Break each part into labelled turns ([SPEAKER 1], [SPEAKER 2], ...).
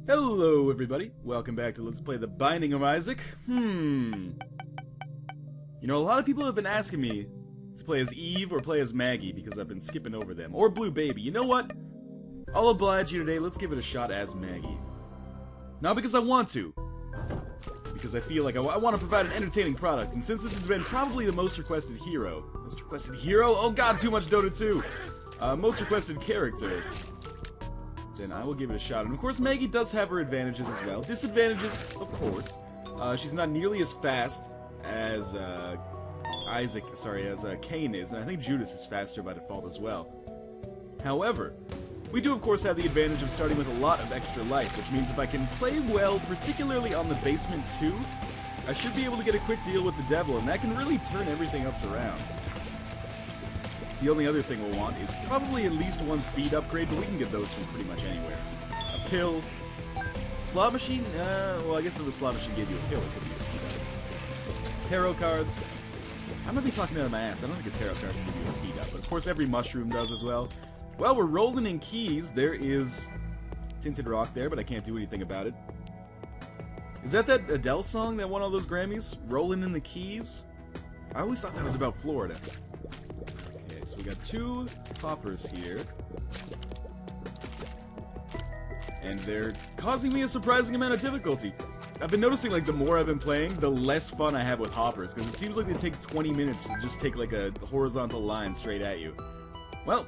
[SPEAKER 1] Hello everybody, welcome back to Let's Play The Binding of Isaac. You know, a lot of people have been asking me to play as Eve or play as Maggie because I've been skipping over them. Or Blue Baby. You know what? I'll oblige you today, let's give it a shot as Maggie. Not because I want to, because I feel like I want to provide an entertaining product, and since this has been probably the most requested hero... Most requested hero? Oh god, too much Dota 2! Most requested character... then I will give it a shot. And of course, Maggie does have her advantages as well. Disadvantages, of course. She's not nearly as fast as Cain is, and I think Judas is faster by default as well. However, we do of course have the advantage of starting with a lot of extra life, which means if I can play well, particularly on the basement 2, I should be able to get a quick deal with the devil, and that can really turn everything else around. The only other thing we'll want is probably at least one speed upgrade, but we can get those from pretty much anywhere. A pill. Slot machine? Well, I guess if the slot machine gave you a pill, it could be a speed up. Tarot cards. I might be talking out of my ass. I don't think a tarot card can give you a speed up, but of course every mushroom does as well. Well, we're rolling in keys. There is Tinted Rock there, but I can't do anything about it. Is that Adele song that won all those Grammys? Rolling in the Keys? I always thought that was about Florida. So we got 2 poppers here. And they're causing me a surprising amount of difficulty. I've been noticing, like, the more I've been playing, the less fun I have with hoppers, because it seems like they take 20 minutes to just take, like, a horizontal line straight at you. Well,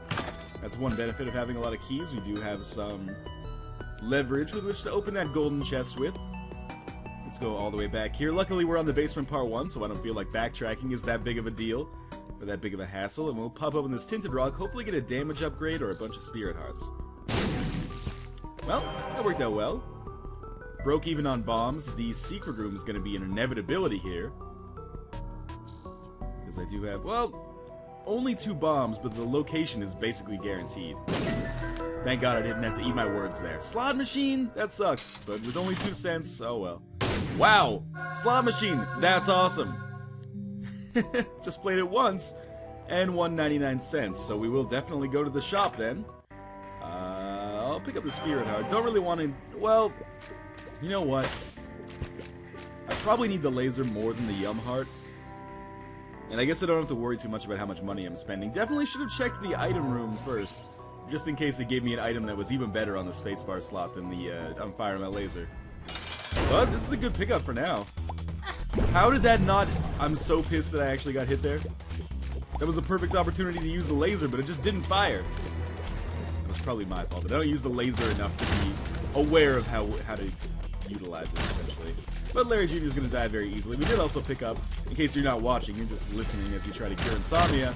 [SPEAKER 1] that's one benefit of having a lot of keys. We do have some leverage with which to open that golden chest with. Let's go all the way back here. Luckily, we're on the basement part 1, so I don't feel like backtracking is that big of a deal. Or that big of a hassle, and we'll pop open this Tinted Rock, hopefully get a damage upgrade or a bunch of Spirit Hearts. Well, that worked out well. Broke even on bombs. The secret room is going to be an inevitability here. Because I do have, well, only 2 bombs, but the location is basically guaranteed. Thank God I didn't have to eat my words there. Slot machine? That sucks, but with only 2 cents, oh well. Wow! Slot machine! That's awesome! Just played it once, and won 99 cents, so we will definitely go to the shop then. I'll pick up the Spirit Heart. Don't really want to... Well, you know what? I probably need the laser more than the Yum Heart. And I guess I don't have to worry too much about how much money I'm spending. Definitely should have checked the item room first, just in case it gave me an item that was even better on the spacebar slot than the I'm firing my laser. But this is a good pickup for now. How did that not... I'm so pissed that I actually got hit there. That was a perfect opportunity to use the laser, but it just didn't fire. That was probably my fault, but I don't use the laser enough to be aware of how to utilize it, essentially. But Larry Jr. is going to die very easily. We did also pick up, in case you're not watching, you're just listening as you try to cure insomnia,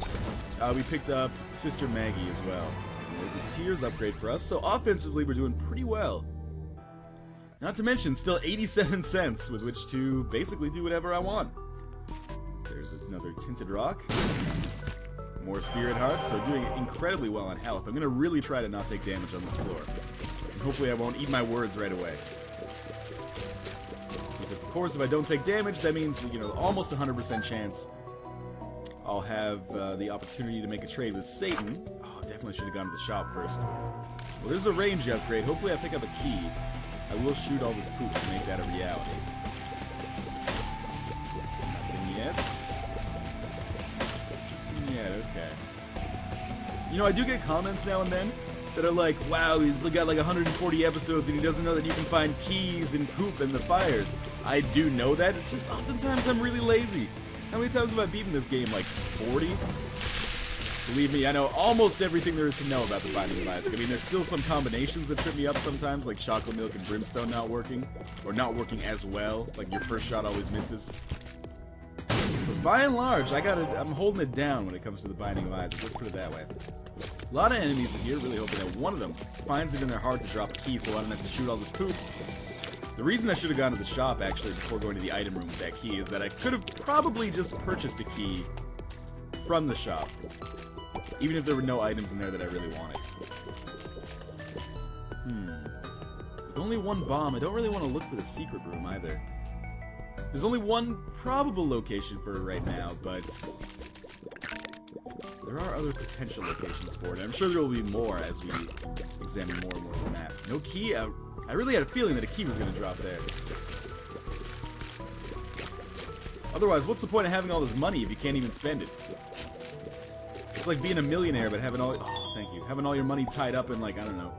[SPEAKER 1] we picked up Sister Maggie as well. And there's a Tears upgrade for us, so offensively we're doing pretty well. Not to mention, still 87 cents with which to basically do whatever I want. There's another Tinted Rock. More Spirit Hearts, so doing incredibly well on health. I'm going to really try to not take damage on this floor. And hopefully I won't eat my words right away. Because of course, if I don't take damage, that means, you know, almost 100% chance I'll have the opportunity to make a trade with Satan. Oh, definitely should have gone to the shop first. Well, there's a range upgrade. Hopefully I pick up a key. I will shoot all this poop to make that a reality. Nothing yet. Nothing yet, okay. You know, I do get comments now and then that are like, wow, he's got like 140 episodes and he doesn't know that you can find keys and poop in the fires. I do know that, it's just oftentimes I'm really lazy. How many times have I beaten this game? Like 40? Believe me, I know almost everything there is to know about the Binding of Isaac. I mean, there's still some combinations that trip me up sometimes, like chocolate milk and brimstone not working, or not working as well, like your first shot always misses. But by and large, I'm holding it down when it comes to the Binding of Isaac, let's put it that way. A lot of enemies in here, really hoping that one of them finds it in their heart to drop a key so I don't have to shoot all this poop. The reason I should have gone to the shop, actually, before going to the item room with that key, is that I could have probably just purchased a key from the shop. Even if there were no items in there that I really wanted. With only 1 bomb, I don't really want to look for the secret room either. There's only 1 probable location for it right now, but there are other potential locations for it. I'm sure there will be more as we examine more and more of the map. No key out. I really had a feeling that a key was going to drop there. Otherwise, what's the point of having all this money if you can't even spend it? It's like being a millionaire, but having all... Oh, thank you. Having all your money tied up in, like, I don't know,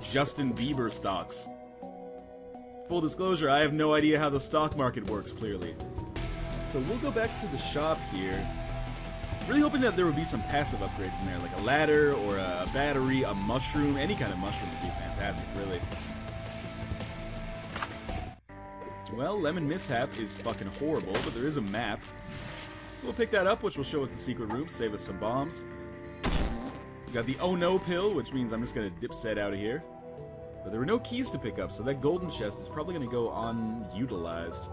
[SPEAKER 1] Justin Bieber stocks. Full disclosure, I have no idea how the stock market works, clearly. So we'll go back to the shop here. Really hoping that there would be some passive upgrades in there, like a ladder or a battery, a mushroom. Any kind of mushroom would be fantastic, really. Well, Lemon Mishap is fucking horrible, but there is a map. So we'll pick that up, which will show us the secret room, save us some bombs. We got the oh no pill, which means I'm just going to dipset out of here. But there were no keys to pick up, so that golden chest is probably going to go unutilized.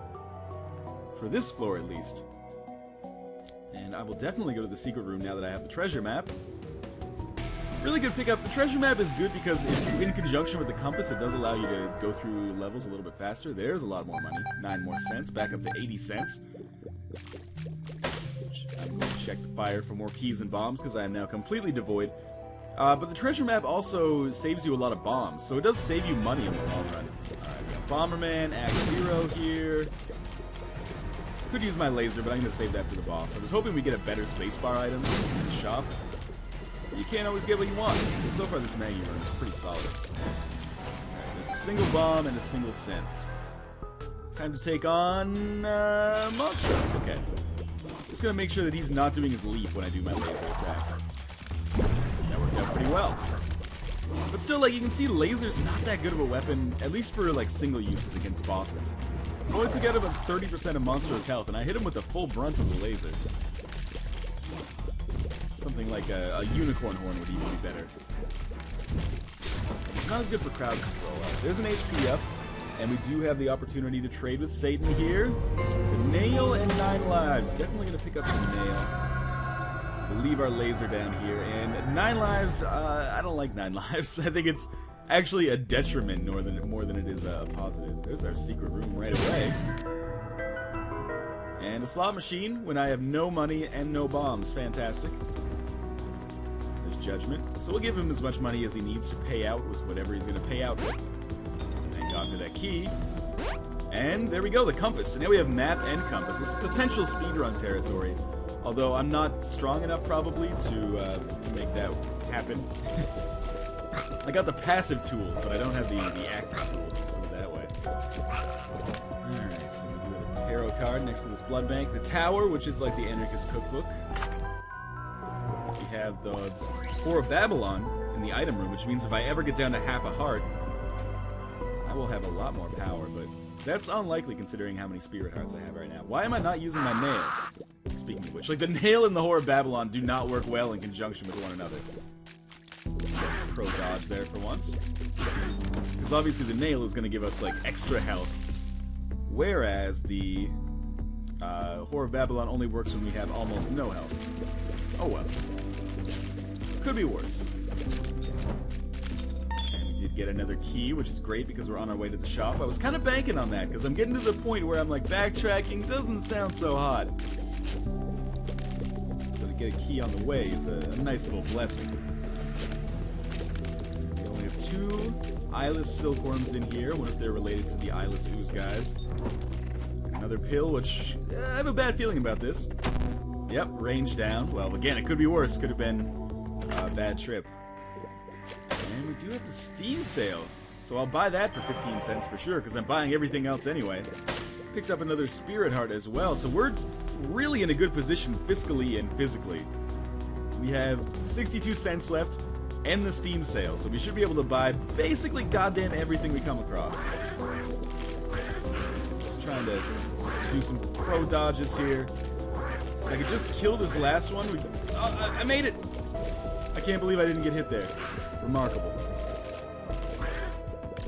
[SPEAKER 1] For this floor, at least. And I will definitely go to the secret room now that I have the treasure map. Really good pickup. The treasure map is good because in conjunction with the compass, it does allow you to go through levels a little bit faster. There's a lot more money. 9 more cents. Back up to 80 cents. I'm going to check the fire for more keys and bombs because I am now completely devoid. But the treasure map also saves you a lot of bombs. So it does save you money in the long run. Alright, we got Bomberman, Act 0 here. Could use my laser, but I'm going to save that for the boss. I was hoping we get a better spacebar item in the shop. You can't always get what you want. But so far, this Maggie run is pretty solid. Alright, there's a single bomb and a single sense. Time to take on Monster. Okay. Just gonna make sure that he's not doing his leap when I do my laser attack. That worked out pretty well. But still, like, you can see laser's not that good of a weapon, at least for, like, single uses against bosses. I only took out about 30% of Monster's health, and I hit him with the full brunt of the laser. Something like a unicorn horn would even be better. It's not as good for crowd control. There's an HP up, and we do have the opportunity to trade with Satan here. The nail and 9 lives. Definitely going to pick up the nail. We'll leave our laser down here. And 9 lives, I don't like 9 lives. I think it's actually a detriment more than it is a positive. There's our secret room right away. And a slot machine when I have no money and no bombs. Fantastic. Judgment. So we'll give him as much money as he needs to pay out with whatever he's going to pay out with. Thank God for that key. And there we go, the compass. So now we have map and compass. This is potential speedrun territory. Although I'm not strong enough probably to make that happen. I got the passive tools, but I don't have the active tools. Let's put it that way. Alright, so we do have a tarot card next to this blood bank. The tower, which is like the anarchist cookbook. We have the Whore of Babylon in the item room, which means if I ever get down to half a heart, I will have a lot more power, but that's unlikely considering how many spirit hearts I have right now. Why am I not using my nail? Speaking of which, like, the nail and the Whore of Babylon do not work well in conjunction with one another. Pro dodge there for once. Because obviously the nail is going to give us, like, extra health, whereas the Whore of Babylon only works when we have almost no health. Oh well. Could be worse. And we did get another key, which is great because we're on our way to the shop. I was kind of banking on that because I'm getting to the point where I'm like, backtracking doesn't sound so hot. So to get a key on the way is a nice little blessing. We only have 2 eyeless silkworms in here. I wonder if they're related to the eyeless ooze guys. Another pill, which I have a bad feeling about this. Yep, range down. Well, again, it could be worse. Could have been a bad trip. And we do have the Steam sale. So I'll buy that for 15 cents for sure, because I'm buying everything else anyway. Picked up another Spirit Heart as well. So we're really in a good position fiscally and physically. We have 62 cents left and the Steam sale. So we should be able to buy basically goddamn everything we come across. Just trying to do some pro dodges here. I could just kill this last one. I made it! I can't believe I didn't get hit there. Remarkable.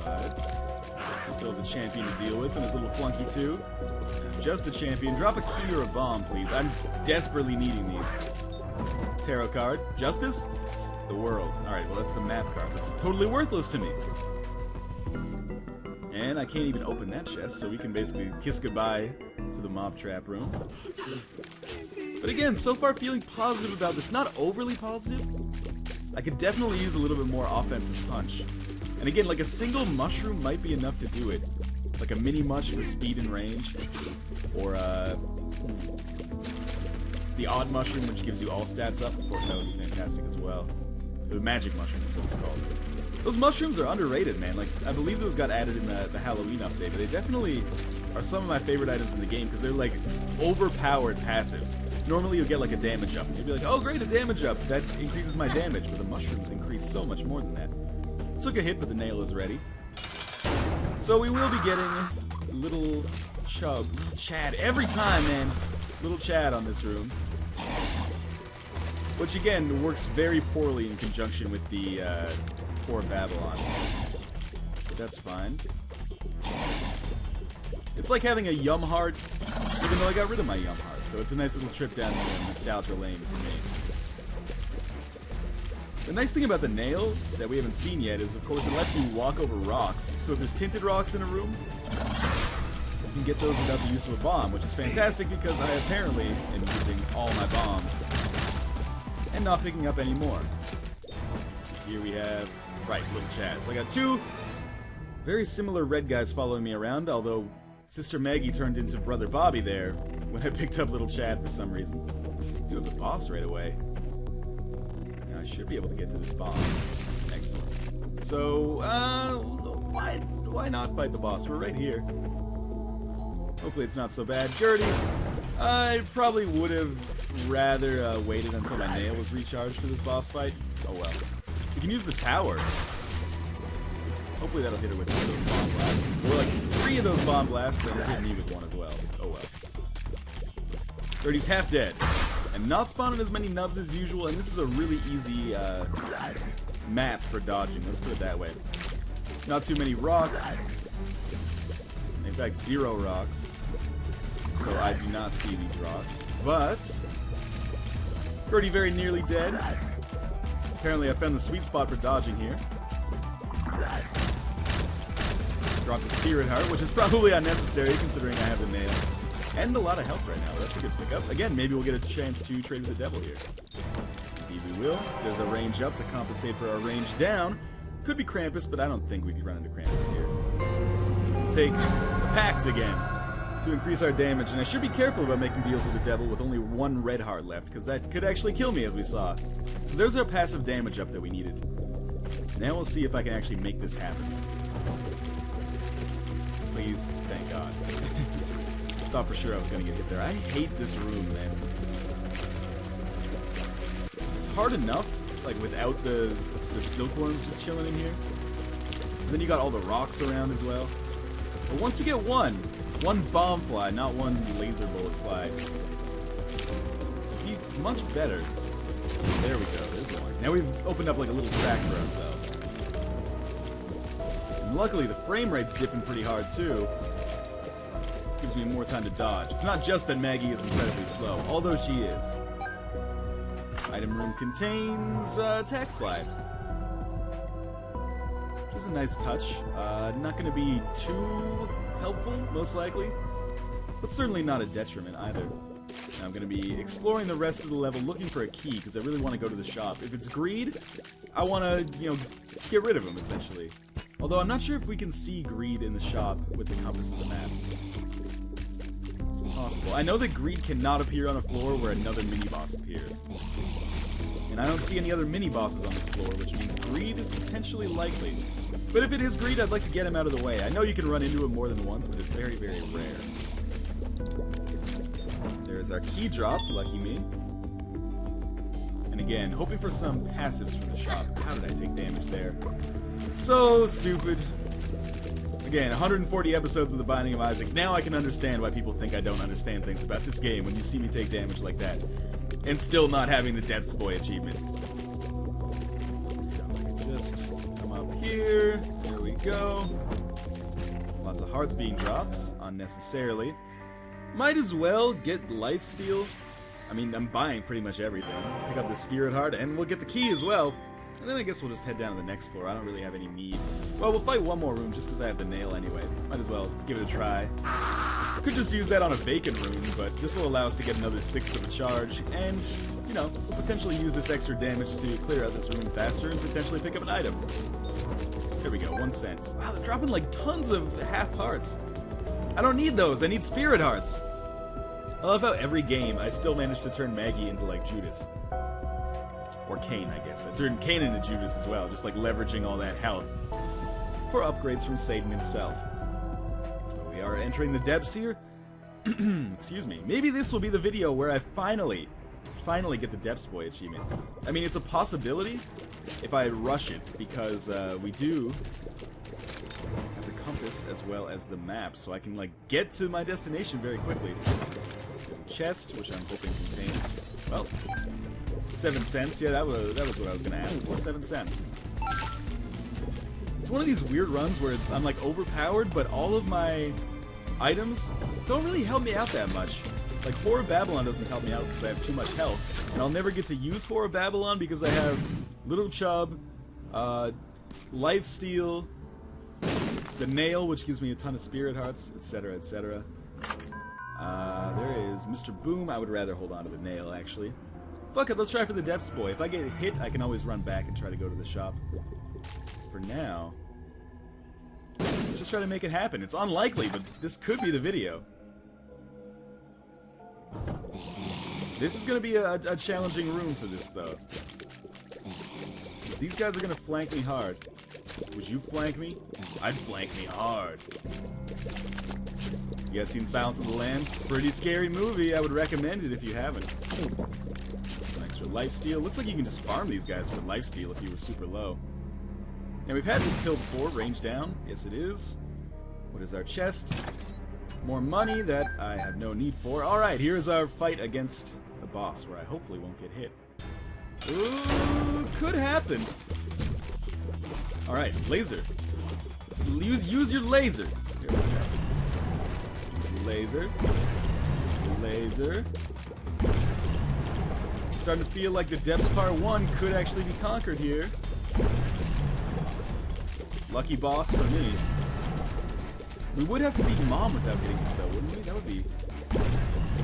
[SPEAKER 1] But we still have the champion to deal with, and his little flunky too. Just the champion. Drop a key or a bomb, please. I'm desperately needing these. Tarot card. Justice? The world. Alright, well that's the map card. That's totally worthless to me. And I can't even open that chest, so we can basically kiss goodbye to the mob trap room. But again, so far feeling positive about this. Not overly positive. I could definitely use a little bit more offensive punch. And again, like a single mushroom might be enough to do it. Like a mini mush for speed and range. Or the odd mushroom, which gives you all stats up. Of course, that would be fantastic as well. The magic mushroom is what it's called. Those mushrooms are underrated, man. Like, I believe those got added in the Halloween update, but they definitely are some of my favorite items in the game because they're like overpowered passives. Normally you'll get like a damage up, and you'll be like, oh great, a damage up, that increases my damage, but the mushrooms increase so much more than that. Took a hit, but the nail is ready. So we will be getting little Chad every time, man. Little Chad on this room. Which again, works very poorly in conjunction with the poor Babylon. But that's fine. It's like having a Yum Heart, even though I got rid of my Yum Heart. So it's a nice little trip down the nostalgia lane for me. The nice thing about the nail that we haven't seen yet is, of course, it lets you walk over rocks. So if there's tinted rocks in a room, you can get those without the use of a bomb, which is fantastic because I apparently am using all my bombs and not picking up any more. Here we have, right, little Chad. So I got two very similar red guys following me around, although Sister Maggie turned into Brother Bobby there when I picked up little Chad for some reason. I do have the boss right away. Now I should be able to get to this bomb. Excellent. So, why not fight the boss? We're right here. Hopefully it's not so bad. Gertie, I probably would have rather waited until my nail was recharged for this boss fight. Oh well. We can use the tower. Hopefully that'll hit her with one of those bomb blasts. Or like 3 of those bomb blasts, and hit me with one as well. Oh well. Gertie's half dead. And not spawning as many nubs as usual, and this is a really easy map for dodging, let's put it that way. Not too many rocks. In fact, 0 rocks. So I do not see these rocks. But Gertie very nearly dead. Apparently I found the sweet spot for dodging here. Drop the Spirit Heart, which is probably unnecessary considering I have the nail. And a lot of health right now. That's a good pickup. Again, maybe we'll get a chance to trade with the devil here. Indeed we will. There's a range up to compensate for our range down. Could be Krampus, but I don't think we could run into Krampus here. We'll take the Pact again to increase our damage, and I should be careful about making deals with the devil with only 1 red heart left, because that could actually kill me, as we saw. So there's our passive damage up that we needed. Now we'll see if I can actually make this happen. Please, thank God. Thought for sure I was going to get hit there. I hate this room, man. It's hard enough, like, without the silkworms just chilling in here. And then you got all the rocks around as well. But once you get one bomb fly, not one laser bullet fly, it'd be much better. There we go, there's one. Now we've opened up like a little track for ourselves. And luckily the frame rate's dipping pretty hard too. Gives me more time to dodge. It's not just that Maggie is incredibly slow, although she is. Item room contains attack fly. Which is a nice touch. Not going to be too helpful, most likely. But certainly not a detriment either. I'm going to be exploring the rest of the level looking for a key, because I really want to go to the shop. If it's greed, I want to, get rid of him, essentially. Although I'm not sure if we can see greed in the shop with the compass of the map. It's possible. I know that greed cannot appear on a floor where another mini-boss appears. And I don't see any other mini-bosses on this floor, which means greed is potentially likely. But if it is greed, I'd like to get him out of the way. I know you can run into him more than once, but it's very, very rare. There's our key drop, lucky me. And again, hoping for some passives from the shop. How did I take damage there? So stupid. Again, 140 episodes of The Binding of Isaac. Now I can understand why people think I don't understand things about this game when you see me take damage like that. And still not having the Depths Boy achievement. Just come up here. There we go. Lots of hearts being dropped unnecessarily. Might as well get lifesteal. I mean, I'm buying pretty much everything. Pick up the Spirit Heart, and we'll get the key as well. And then I guess we'll just head down to the next floor. I don't really have any need. Well, we'll fight one more room just because I have the nail anyway. Might as well give it a try. Could just use that on a vacant room, but this will allow us to get another 1/6 of a charge. And, we'll potentially use this extra damage to clear out this room faster and potentially pick up an item. There we go, 1 cent. Wow, they're dropping like tons of half hearts. I don't need those, I need spirit hearts. I love how every game I still manage to turn Maggie into like Judas. Or Cain, I guess. I turned Cain into Judas as well, just like leveraging all that health for upgrades from Satan himself. We are entering the depths here. Excuse me. Maybe this will be the video where I finally get the Depths Boy achievement. I mean, it's a possibility if I rush it, because we do have the compass as well as the map, so I can like get to my destination very quickly. There's a chest, which I'm hoping contains, well, 7 cents. Yeah, that was what I was gonna ask for. 7 cents. It's one of these weird runs where I'm like overpowered, but all of my items don't really help me out that much. Like, Whore of Babylon doesn't help me out because I have too much health. And I'll never get to use Whore of Babylon because I have Little Chub, Lifesteal, the Nail, which gives me a ton of Spirit Hearts, etc., etc. There is Mr. Boom. I would rather hold on to the Nail, actually. Fuck it, let's try for the Depths Boy. If I get hit, I can always run back and try to go to the shop. For now, let's just try to make it happen. It's unlikely, but this could be the video. This is going to be a challenging room for this, though. These guys are going to flank me hard. Would you flank me? I'd flank me hard. You guys seen Silence of the Lambs? Pretty scary movie. I would recommend it if you haven't. Some extra lifesteal. Looks like you can just farm these guys for lifesteal if you were super low. And we've had this pill before. Range down. Yes, it is. What is our chest? More money that I have no need for. Alright, here's our fight against the boss, where I hopefully won't get hit. Ooh, could happen. Alright, laser. Use your laser. Here we go. Laser. Laser. Starting to feel like the Depths Part 1 could actually be conquered here. Lucky boss for me. We would have to beat Mom without getting hit, though, wouldn't we? That would be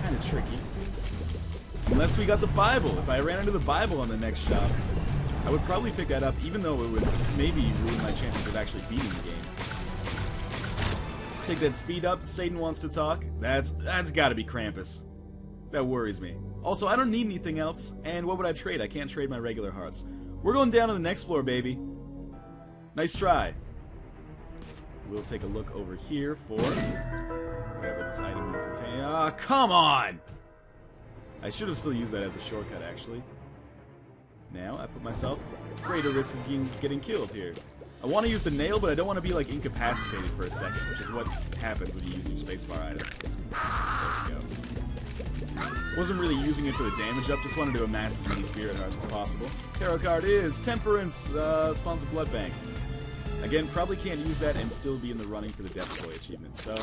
[SPEAKER 1] kind of tricky. Unless we got the Bible. If I ran into the Bible on the next shop, I would probably pick that up, even though it would maybe ruin my chances of actually beating the game. Take that speed up. Satan wants to talk. That's got to be Krampus. That worries me. Also, I don't need anything else, and what would I trade? I can't trade my regular hearts. We're going down to the next floor, baby. Nice try. We'll take a look over here for whatever this item will contain. Ah, come on! I should have still used that as a shortcut, actually. Now, I put myself at greater risk of getting killed here. I want to use the nail, but I don't want to be, like, incapacitated for a second, which is what happens when you use your spacebar item. There we go. Wasn't really using it for the damage up, just wanted to amass as many spirit hearts as possible. Tarot card is Temperance, spawns a blood bank. Again, probably can't use that and still be in the running for the Depths Boy achievement, so...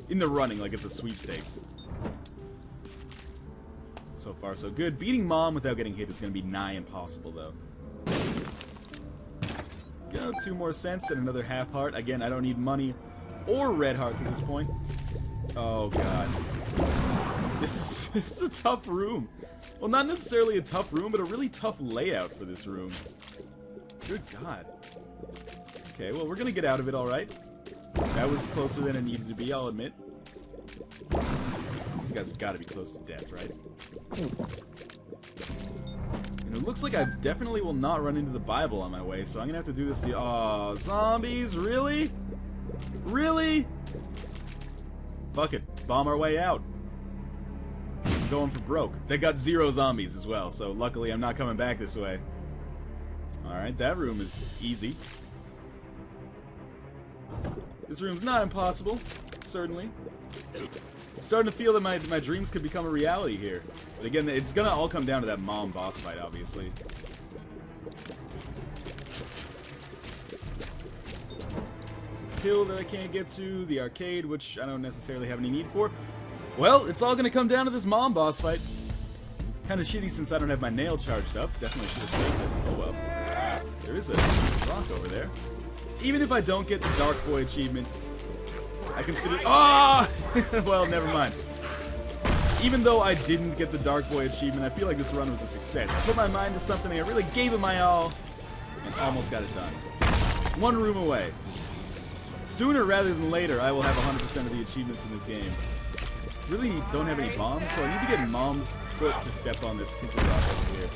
[SPEAKER 1] In the running, like it's a sweepstakes. So far, so good. Beating Mom without getting hit is going to be nigh impossible, though. Go, 2 more cents and another half heart. Again, I don't need money or red hearts at this point. Oh, God. This is a tough room. Well, not necessarily a tough room, but a really tough layout for this room. Good God. Okay, well, we're gonna get out of it alright. That was closer than it needed to be, I'll admit. These guys have got to be close to death, right? And it looks like I definitely will not run into the Bible on my way, so I'm gonna have to do this the... Oh, zombies? Really? Really? Fuck it. Bomb our way out. I'm going for broke. They got 0 zombies as well, so luckily I'm not coming back this way. Alright, that room is easy. This room's not impossible, certainly. Starting to feel that my dreams could become a reality here. But again, it's gonna all come down to that Mom boss fight, obviously. There's a pill that I can't get to, the arcade, which I don't necessarily have any need for. Well, it's all gonna come down to this Mom boss fight. Kinda shitty since I don't have my nail charged up. Definitely should have saved it. Oh well. There is a rock over there. Even if I don't get the Dark Boy achievement, I consider... Ah! Oh! Well, never mind. Even though I didn't get the Dark Boy achievement, I feel like this run was a success. I put my mind to something, I really gave it my all, and almost got it done. One room away. Sooner rather than later, I will have 100% of the achievements in this game. Really don't have any bombs, so I need to get Mom's foot to step on this tinted rock over here.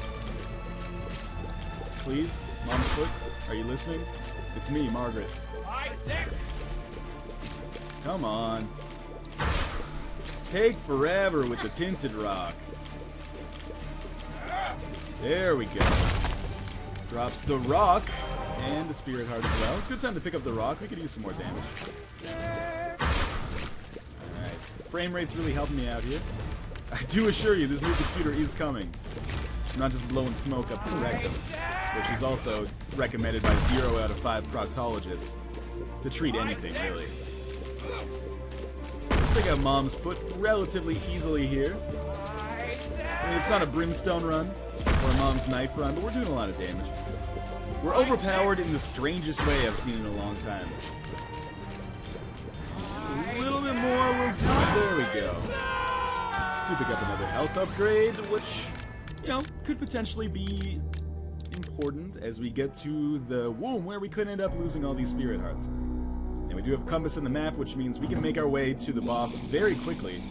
[SPEAKER 1] Please, Mom's foot, are you listening? It's me, Margaret. Come on. Take forever with the tinted rock. There we go. Drops the rock and the spirit heart as well. Good time to pick up the rock. We could use some more damage. Alright. Frame rate's really helping me out here. I do assure you, this new computer is coming. I'm not just blowing smoke up the rectum, which is also recommended by 0 out of 5 proctologists to treat anything, really. Take out Mom's foot relatively easily here. I mean, it's not a brimstone run or a Mom's knife run, but we're doing a lot of damage. We're overpowered in the strangest way I've seen in a long time. A little bit more will do it. There we go. We pick up another health upgrade, which, you know, could potentially be important as we get to the womb where we could end up losing all these spirit hearts. And we do have a compass in the map, which means we can make our way to the boss very quickly.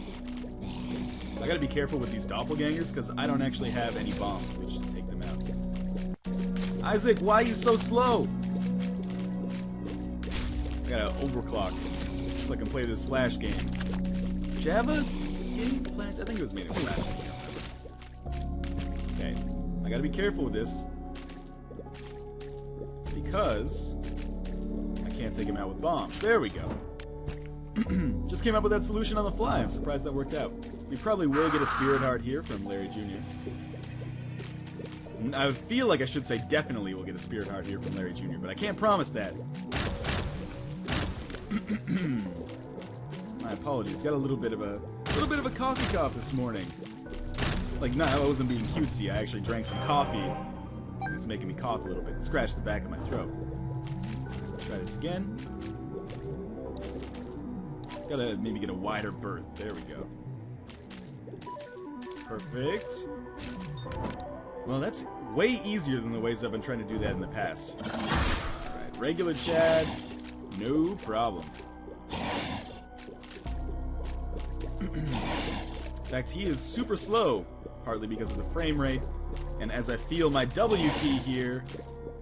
[SPEAKER 1] I gotta be careful with these doppelgangers, because I don't actually have any bombs which to take them out. Isaac, why are you so slow? I gotta overclock so I can play this Flash game. Java? Game? Flash? I think it was made in Flash. Okay, I gotta be careful with this, because I can't take him out with bombs. There we go. Just came up with that solution on the fly. I'm surprised that worked out. We probably will get a spirit heart here from Larry Jr. I feel like I should say definitely we'll get a spirit heart here from Larry Jr., but I can't promise that. My apologies. Got a little bit of a coffee cough this morning. Like, no, I wasn't being cutesy. I actually drank some coffee. It's making me cough a little bit. Scratch the back of my throat. Let's try this again. Gotta maybe get a wider berth. There we go. Perfect. Well, that's way easier than the ways I've been trying to do that in the past. Alright, regular Chad, no problem. In fact, he is super slow, partly because of the frame rate, and as I feel my W key here,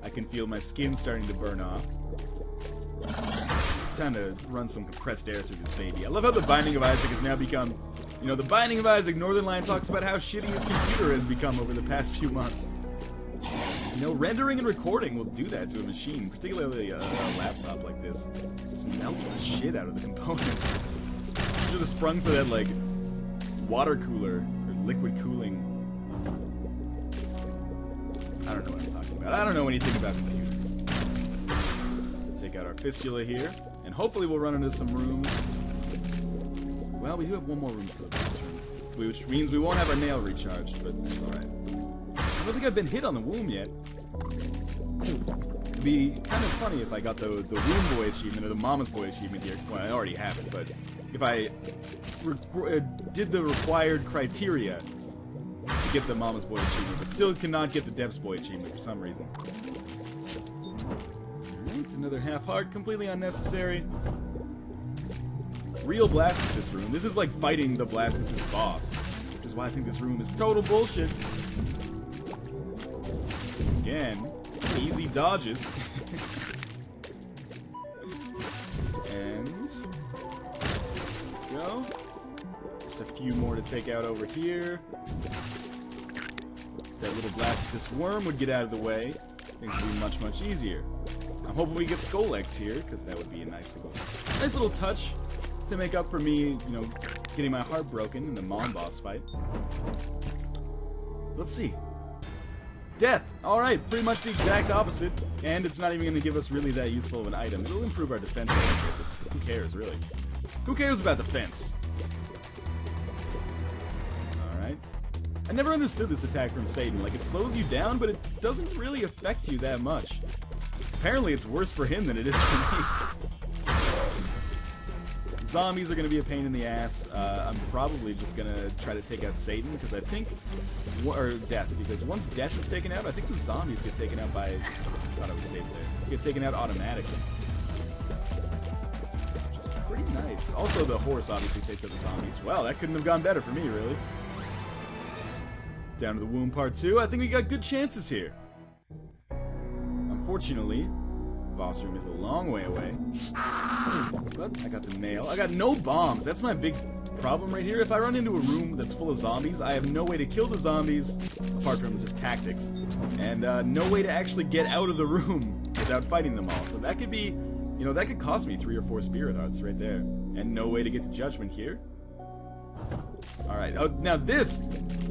[SPEAKER 1] I can feel my skin starting to burn off. It's time to run some compressed air through this baby. I love how the Binding of Isaac has now become, you know, the Binding of Isaac. Northernlion talks about how shitty his computer has become over the past few months. You know, rendering and recording will do that to a machine, particularly a laptop like this. It just melts the shit out of the components. Should have sprung for that, like, water cooler, or liquid cooling. I don't know what I'm talking about. I don't know anything about computers. Take out our fistula here, and hopefully we'll run into some rooms. Well, we do have one more room for the boss room, which means we won't have our nail recharged, but that's alright. I don't think I've been hit on the womb yet. It'd be kind of funny if I got the Womb Boy achievement, or the Mama's Boy achievement here. Well, I already have it, but if I did the required criteria to get the Mama's Boy achievement, but still cannot get the Deb's Boy achievement for some reason. Alright, another half heart, completely unnecessary. Real Blastocyst room. This is like fighting the Blastocyst boss, which is why I think this room is total bullshit. Again, easy dodges. And go. Just a few more to take out over here. That little Blastocyst worm would get out of the way. Things would be much, much easier. I'm hoping we get Skull-X here, because that would be a nice little touch to make up for me, you know, getting my heart broken in the Mom boss fight. Let's see. Death! Alright, pretty much the exact opposite, and it's not even going to give us really that useful of an item. It'll improve our defense a little bit, but who cares, really? Who cares about defense? Alright. I never understood this attack from Satan. Like, it slows you down, but it doesn't really affect you that much. Apparently it's worse for him than it is for me. Zombies are going to be a pain in the ass. I'm probably just going to try to take out Satan, because I think... Or Death, because once Death is taken out, I think the zombies get taken out by... I thought I was safe there. Get taken out automatically. Which is pretty nice. Also, the horse obviously takes out the zombies. Well, that couldn't have gone better for me, really. Down to the womb part 2. I think we got good chances here. Unfortunately, boss room is a long way away. But I got the nail. I got no bombs. That's my big problem right here. If I run into a room that's full of zombies, I have no way to kill the zombies, apart from just tactics. And no way to actually get out of the room without fighting them all. So that could be, you know, that could cost me 3 or 4 spirit hearts right there. And no way to get to judgment here. Alright, oh, now this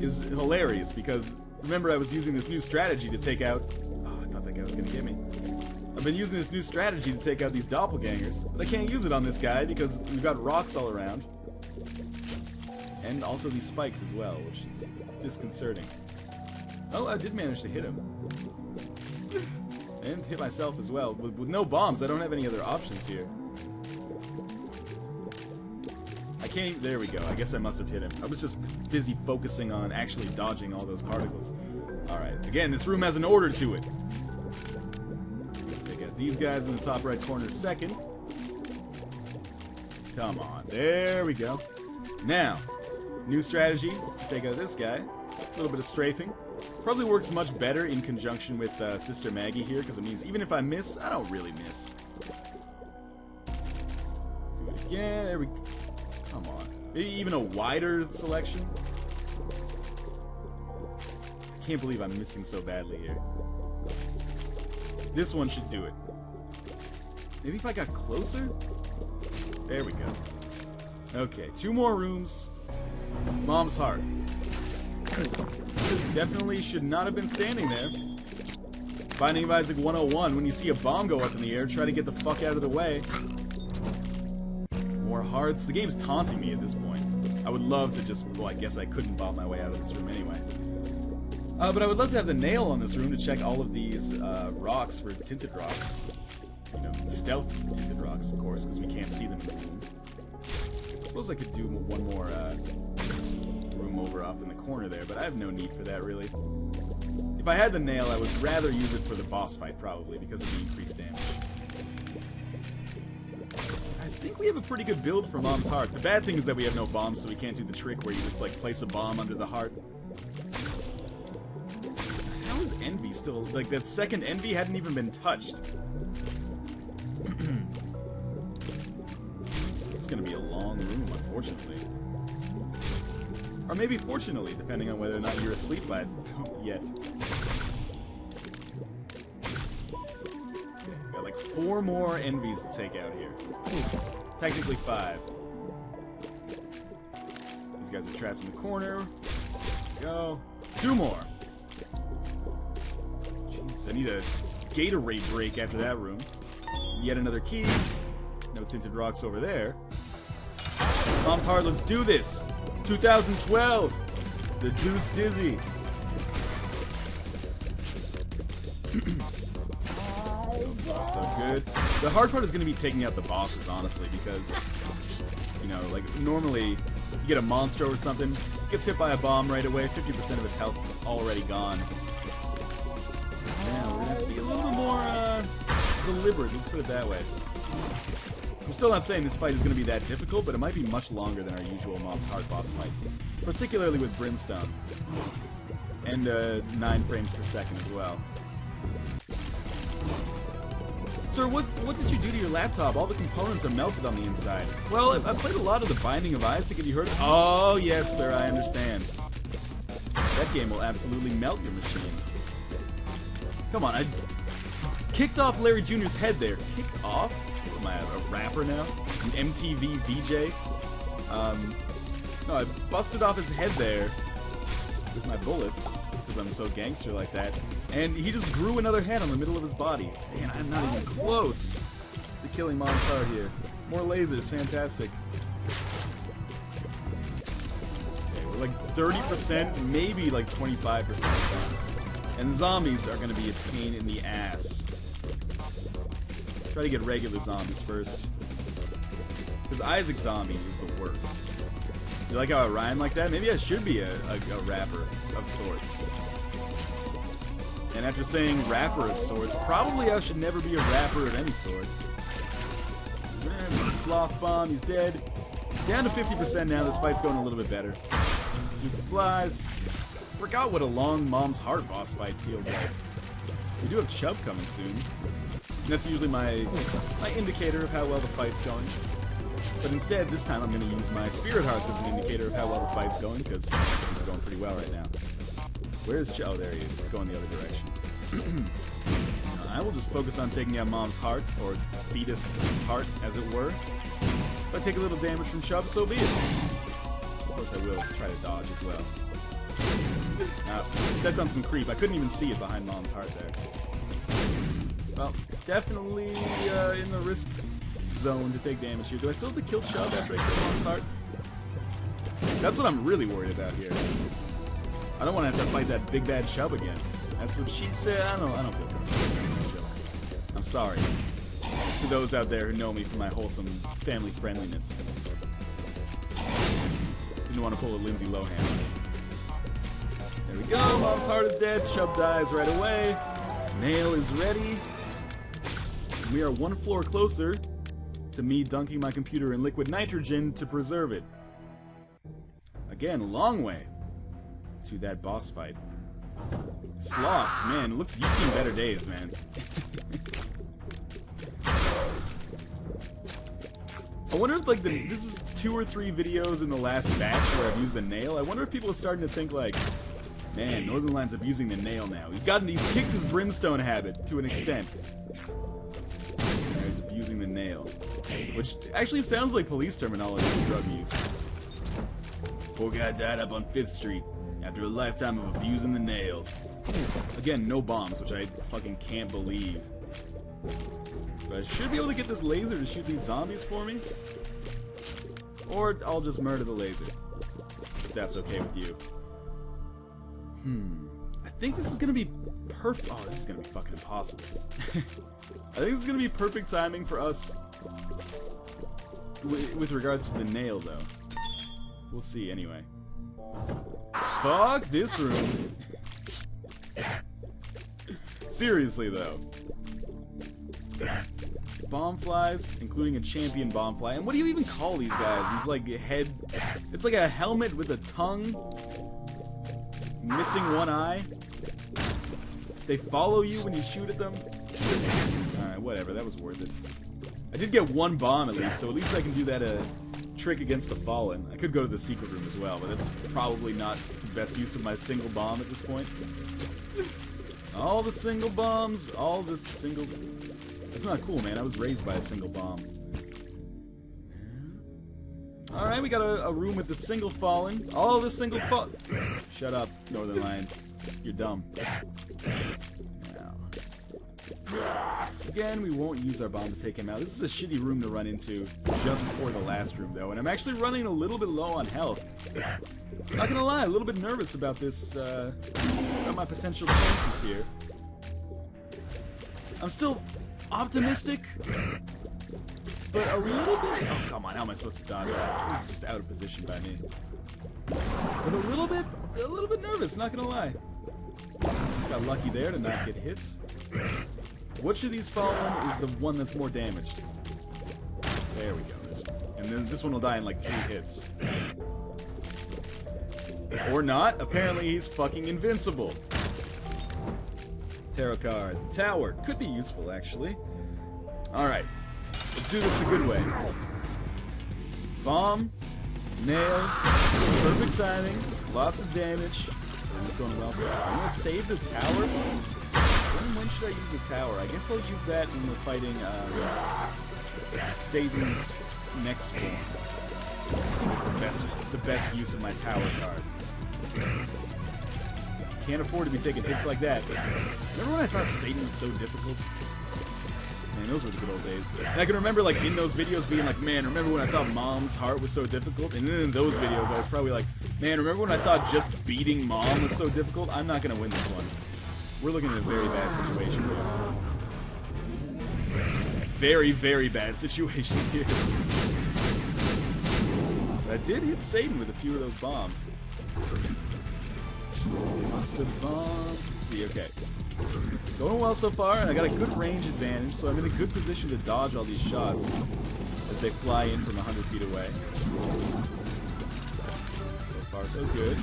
[SPEAKER 1] is hilarious, because remember I was using this new strategy to take out... Oh, I thought that guy was gonna get me. I've been using this new strategy to take out these doppelgangers, but I can't use it on this guy because we've got rocks all around. And also these spikes as well, which is disconcerting. Oh, I did manage to hit him. And hit myself as well. With no bombs, I don't have any other options here. I can't... There we go. I guess I must have hit him. I was just busy focusing on actually dodging all those particles. Alright, again, this room has an order to it. Take out these guys in the top right corner second. Come on. There we go. Now, new strategy. Take out this guy. A little bit of strafing. Probably works much better in conjunction with Sister Maggie here, because it means even if I miss, I don't really miss. Do it again. There we go. Come on. Maybe even a wider selection. I can't believe I'm missing so badly here. This one should do it. Maybe if I got closer? There we go. Okay, 2 more rooms. Mom's heart. Definitely should not have been standing there. Binding of Isaac 101. When you see a bomb go up in the air, try to get the fuck out of the way. More hearts. The game's taunting me at this point. I would love to just... Well, I guess I couldn't bomb my way out of this room anyway. But I would love to have the nail on this room to check all of these rocks for tinted rocks. You know, stealth tinted rocks, of course, because we can't see them in the room. I suppose I could do one more room over off in the corner there, but I have no need for that, really. If I had the nail, I would rather use it for the boss fight, probably, because of the increased damage. I think we have a pretty good build for Mom's Heart. The bad thing is that we have no bombs, so we can't do the trick where you just, like, place a bomb under the heart. How is Envy still... Like, that second Envy hadn't even been touched. This is gonna be a long room, unfortunately. Or maybe fortunately, depending on whether or not you're asleep by it yet. Okay, got like 4 more Envies to take out here. Technically 5. These guys are trapped in the corner. Go. 2 more. Jeez, I need a Gatorade break after that room. Yet another key. No tinted rocks over there. Mom's Heart, let's do this! 2012! The Deuce Dizzy. So good. The hard part is going to be taking out the bosses, honestly, because, you know, like, normally you get a monster or something, gets hit by a bomb right away, 50% of its health is already gone. Yeah, we're going to have to be a little bit more deliberate, let's put it that way. I'm still not saying this fight is going to be that difficult, but it might be much longer than our usual Mom's Heart boss fight. Particularly with Brimstone. And 9 frames per second as well. Sir, what did you do to your laptop? All the components are melted on the inside. Well, I played a lot of the Binding of Isaac. Have you heard of it? Oh, yes, sir, I understand. That game will absolutely melt your machine. Come on, I kicked off Larry Jr.'s head there. Kicked off? Am I a rapper now? An MTV VJ? No, I busted off his head there with my bullets, because I'm so gangster like that, and he just grew another head on the middle of his body. Man, I'm not even close to killing Mom's Heart here. More lasers, fantastic. Okay, we're like 30%, maybe like 25% done. And zombies are going to be a pain in the ass. Try to get regular zombies first. Because Isaac Zombie is the worst. You like how I rhyme like that? Maybe I should be a rapper of sorts. And after saying rapper of sorts, probably I should never be a rapper of any sort. Sloth bomb, he's dead. Down to 50% now, this fight's going a little bit better. Duke flies. Forgot what a long Mom's Heart boss fight feels like. We do have Chubb coming soon. And that's usually my indicator of how well the fight's going. But instead, this time I'm going to use my Spirit Hearts as an indicator of how well the fight's going, because it's going pretty well right now. Where's Chubb? Oh, there he is. He's going the other direction. I will just focus on taking out Mom's Heart, or Fetus Heart, as it were. If I take a little damage from Chubb, so be it. Of course I will try to dodge as well. Stepped on some creep. I couldn't even see it behind Mom's Heart there. Well, definitely in the risk zone to take damage here. Do I still have to kill Chubb after I kill Mom's Heart? That's what I'm really worried about here. I don't want to have to fight that big bad Chubb again. That's what she said. I don't feel comfortable. I'm sorry to those out there who know me for my wholesome family friendliness. Didn't want to pull a Lindsay Lohan. There we go. Mom's Heart is dead. Chubb dies right away. Nail is ready. We are one floor closer to me dunking my computer in liquid nitrogen to preserve it. Again, a long way to that boss fight. Sloth, man, it looks, you've seen better days, man. I wonder if, like, this is 2 or 3 videos in the last batch where I've used the nail. I wonder if people are starting to think, like, man, Northernlion's abusing the nail now. He's kicked his brimstone habit to an extent. Now he's abusing the nail. Which actually sounds like police terminology for drug use. Poor guy died up on 5th Street after a lifetime of abusing the nail. Again, no bombs, which I fucking can't believe. But I should be able to get this laser to shoot these zombies for me. Or I'll just murder the laser, if that's okay with you. I think this is gonna be perfect. Oh, this is gonna be fucking impossible. I think this is gonna be perfect timing for us with regards to the nail, though. We'll see anyway. Fuck this room. Seriously, though. Bomb flies, including a champion bomb fly. And what do you even call these guys? These, like, head... It's like a helmet with a tongue. Missing one eye. They follow you when you shoot at them. Alright, whatever. That was worth it. I did get one bomb, at least, so at least I can do that, trick against the Fallen. I could go to the secret room as well, but that's probably not the best use of my single bomb at this point. All the single bombs, all the single... That's not cool, man. I was raised by a single bomb. Alright, we got a room with the single Fallen. All the single Shut up, Northernlion. You're dumb. Again, we won't use our bomb to take him out. This is a shitty room to run into just before the last room, though, and I'm actually running a little bit low on health. Not gonna lie, a little bit nervous about this, about my potential chances here. I'm still optimistic, but a little bit... Oh, come on, how am I supposed to dodge that? This is just out of position by me. But a little bit nervous, not gonna lie. Got lucky there to not get hit. Which of these Fallen is the one that's more damaged? There we go. And then this one will die in like 3 hits. Or not. Apparently he's fucking invincible. Tarot card. Tower. Could be useful, actually. Alright. Let's do this the good way. Bomb. Nail. Perfect timing. Lots of damage. It's going well, so I'm going to save the tower. When should I use the tower? I guess I'll use that when we're fighting Satan's next form. It's the best use of my tower card. Can't afford to be taking hits like that. Remember when I thought Satan was so difficult? Man, those were the good old days. And I can remember, like, in those videos being like, man, remember when I thought Mom's Heart was so difficult? And then in those videos, I was probably like, man, remember when I thought just beating Mom was so difficult? I'm not going to win this one. We're looking at a very bad situation here. Very, very bad situation here. I did hit Satan with a few of those bombs. Must have bombs. Let's see, okay. Going well so far, and I got a good range advantage, so I'm in a good position to dodge all these shots as they fly in from 100 feet away. So far, so good.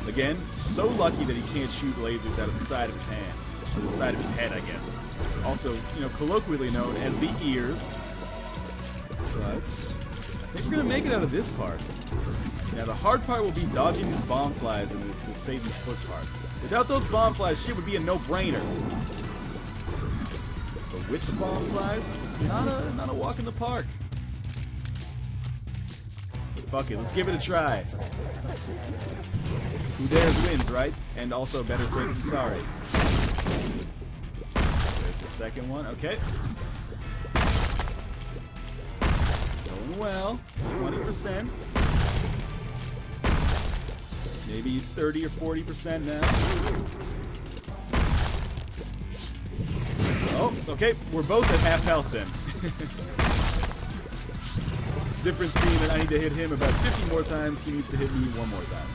[SPEAKER 1] Again, so lucky that he can't shoot lasers out of the side of his hands. Or the side of his head, I guess. Also, you know, colloquially known as the ears. But I think we're gonna make it out of this part. Now the hard part will be dodging these bomb flies in the Satan's foot part. Without those bomb flies, shit would be a no-brainer. But with the bomb flies, this is not a walk in the park. But fuck it, let's give it a try. Who dares wins, right? And also better safe than sorry. There's the second one. Okay. Going well. 20%. Maybe 30 or 40% now. Oh, okay. We're both at half health then. Difference being that I need to hit him about 50 more times. He needs to hit me one more time.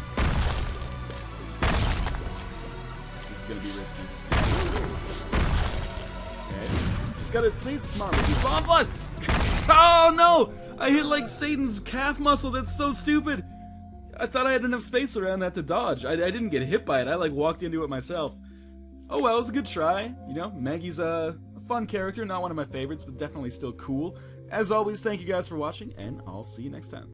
[SPEAKER 1] This is going to be risky. Okay. Just got to play it smart with these bomb flies. Oh, no! I hit like Satan's calf muscle. That's so stupid. I thought I had enough space around that to dodge. I didn't get hit by it. I like walked into it myself. Oh well, it was a good try. You know, Maggie's a fun character. Not one of my favorites, but definitely still cool. As always, thank you guys for watching, and I'll see you next time.